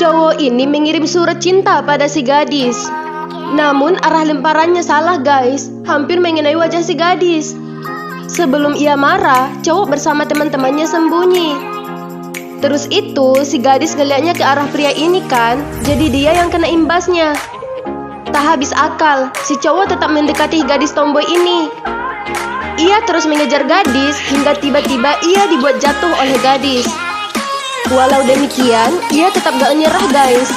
Cowok ini mengirim surat cinta pada si gadis. Namun arah lemparannya salah guys, hampir mengenai wajah si gadis. Sebelum ia marah, cowok bersama teman-temannya sembunyi. Terus itu si gadis ngeliatnya ke arah pria ini kan, jadi dia yang kena imbasnya. Tak habis akal, si cowok tetap mendekati gadis tomboy ini. Ia terus mengejar gadis hingga tiba-tiba ia dibuat jatuh oleh gadis. Walau demikian, ia tetap gak nyerah guys.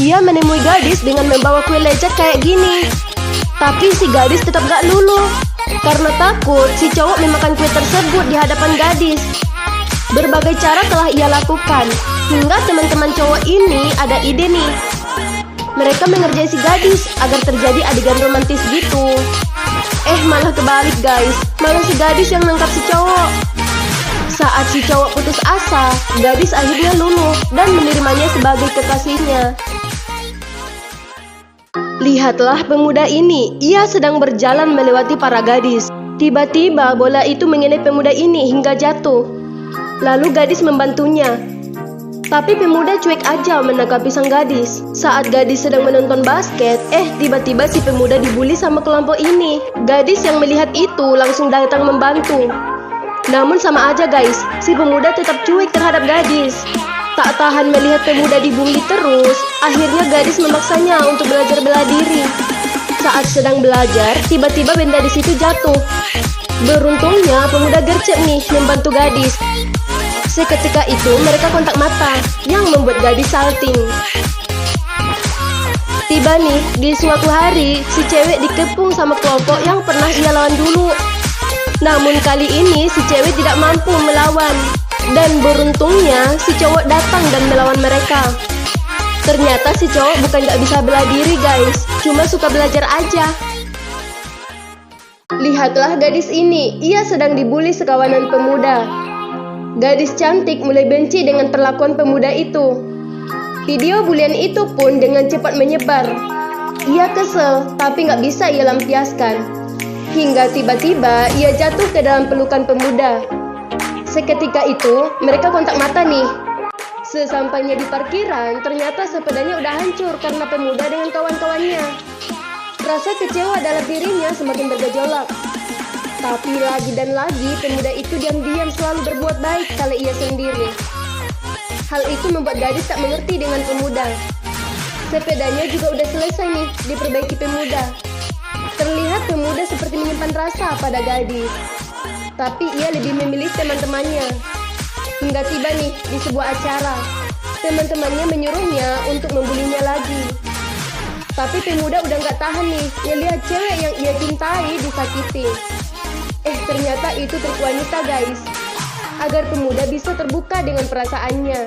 Ia menemui gadis dengan membawa kue lezat kayak gini. Tapi si gadis tetap gak luluh, karena takut si cowok memakan kue tersebut di hadapan gadis. Berbagai cara telah ia lakukan, hingga teman-teman cowok ini ada ide nih. Mereka mengerjai si gadis agar terjadi adegan romantis gitu. Malah kebalik guys, malah si gadis yang nangkap si cowok. Saat si cowok putus asa, gadis akhirnya luluh dan menerimanya sebagai kekasihnya. Lihatlah pemuda ini, ia sedang berjalan melewati para gadis. Tiba-tiba bola itu mengenai pemuda ini hingga jatuh. Lalu gadis membantunya. Tapi pemuda cuek aja menanggapi sang gadis. Saat gadis sedang menonton basket, tiba-tiba si pemuda dibully sama kelompok ini. Gadis yang melihat itu langsung datang membantu. Namun sama aja guys, si pemuda tetap cuek terhadap gadis. Tak tahan melihat pemuda dibully terus, akhirnya gadis memaksanya untuk belajar bela diri. Saat sedang belajar, tiba-tiba benda di situ jatuh. Beruntungnya pemuda gercep nih membantu gadis. Seketika itu mereka kontak mata yang membuat gadis salting. Tiba nih di suatu hari si cewek dikepung sama kelompok yang pernah ia lawan dulu. Namun kali ini si cewek tidak mampu melawan. Dan beruntungnya si cowok datang dan melawan mereka. Ternyata si cowok bukan gak bisa bela diri guys, cuma suka belajar aja. Lihatlah gadis ini, ia sedang dibully sekawanan pemuda. Gadis cantik mulai benci dengan perlakuan pemuda itu. Video bulian itu pun dengan cepat menyebar. Ia kesel, tapi gak bisa ia lampiaskan. Hingga tiba-tiba ia jatuh ke dalam pelukan pemuda. Seketika itu, mereka kontak mata nih. Sesampainya di parkiran, ternyata sepedanya udah hancur karena pemuda dengan kawan-kawannya. Rasa kecewa dalam dirinya semakin bergejolak. Tapi lagi dan lagi pemuda itu diam-diam selalu berbuat baik kalau ia sendiri. Hal itu membuat gadis tak mengerti dengan pemuda. Sepedanya juga udah selesai nih diperbaiki pemuda. Terlihat pemuda seperti menyimpan rasa pada gadis. Tapi ia lebih memilih teman-temannya. Hingga tiba nih di sebuah acara. Teman-temannya menyuruhnya untuk membulinya lagi. Tapi pemuda udah gak tahan nih ngelihat cewek yang ia cintai disakiti. Ternyata itu trik wanita guys, agar pemuda bisa terbuka dengan perasaannya.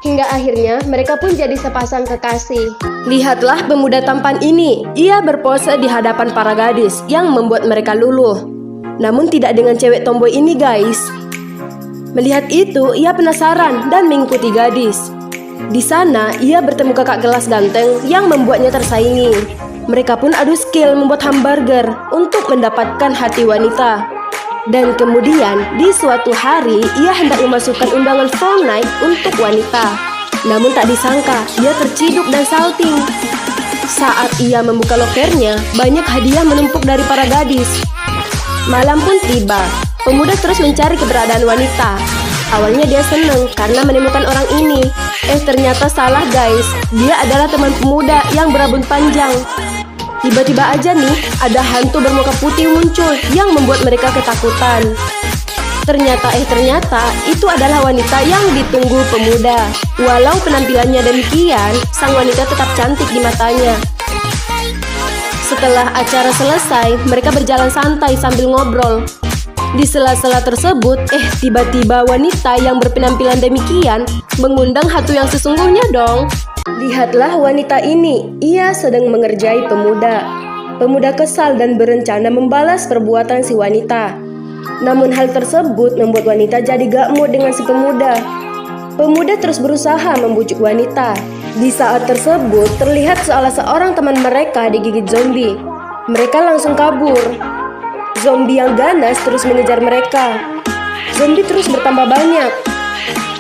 Hingga akhirnya mereka pun jadi sepasang kekasih. Lihatlah pemuda tampan ini, ia berpose di hadapan para gadis yang membuat mereka luluh. Namun tidak dengan cewek tomboy ini guys. Melihat itu ia penasaran dan mengikuti gadis. Di sana ia bertemu kakak kelas ganteng yang membuatnya tersaingi. Mereka pun adu skill membuat hamburger untuk mendapatkan hati wanita. Dan kemudian di suatu hari ia hendak memasukkan undangan prom night untuk wanita. Namun tak disangka ia terciduk dan salting. Saat ia membuka lokernya, banyak hadiah menumpuk dari para gadis. Malam pun tiba, pemuda terus mencari keberadaan wanita. Awalnya dia senang karena menemukan orang ini. Ternyata salah guys, dia adalah teman pemuda yang berambut panjang. Tiba-tiba aja nih, ada hantu bermuka putih muncul yang membuat mereka ketakutan. Ternyata itu adalah wanita yang ditunggu pemuda. Walau penampilannya demikian, sang wanita tetap cantik di matanya. Setelah acara selesai, mereka berjalan santai sambil ngobrol. Di sela-sela tersebut, tiba-tiba wanita yang berpenampilan demikian mengundang hantu yang sesungguhnya dong. Lihatlah wanita ini, ia sedang mengerjai pemuda. Pemuda kesal dan berencana membalas perbuatan si wanita. Namun hal tersebut membuat wanita jadi gak mood dengan si pemuda. Pemuda terus berusaha membujuk wanita. Di saat tersebut terlihat salah seorang teman mereka digigit zombie. Mereka langsung kabur. Zombie yang ganas terus mengejar mereka. Zombie terus bertambah banyak.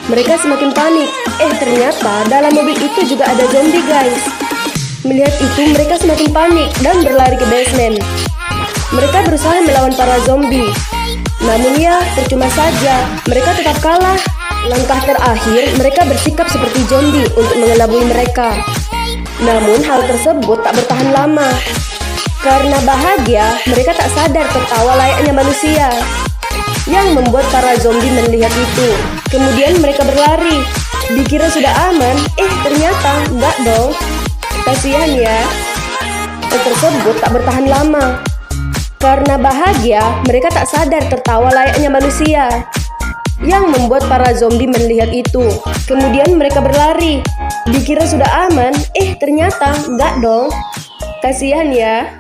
Mereka semakin panik. Ternyata dalam mobil itu juga ada zombie, guys. Melihat itu, mereka semakin panik dan berlari ke basement. Mereka berusaha melawan para zombie. Namun ya, percuma saja. Mereka tetap kalah. Langkah terakhir, mereka bersikap seperti zombie untuk mengelabui mereka. Namun hal tersebut tak bertahan lama. Karena bahagia, mereka tak sadar tertawa layaknya manusia. Yang membuat para zombie melihat itu. Kemudian mereka berlari. Dikira sudah aman, ternyata enggak dong. Kasihan ya. Hal tersebut tak bertahan lama. Karena bahagia, mereka tak sadar tertawa layaknya manusia. Yang membuat para zombie melihat itu. Kemudian mereka berlari. Dikira sudah aman, ternyata enggak dong. Kasihan ya.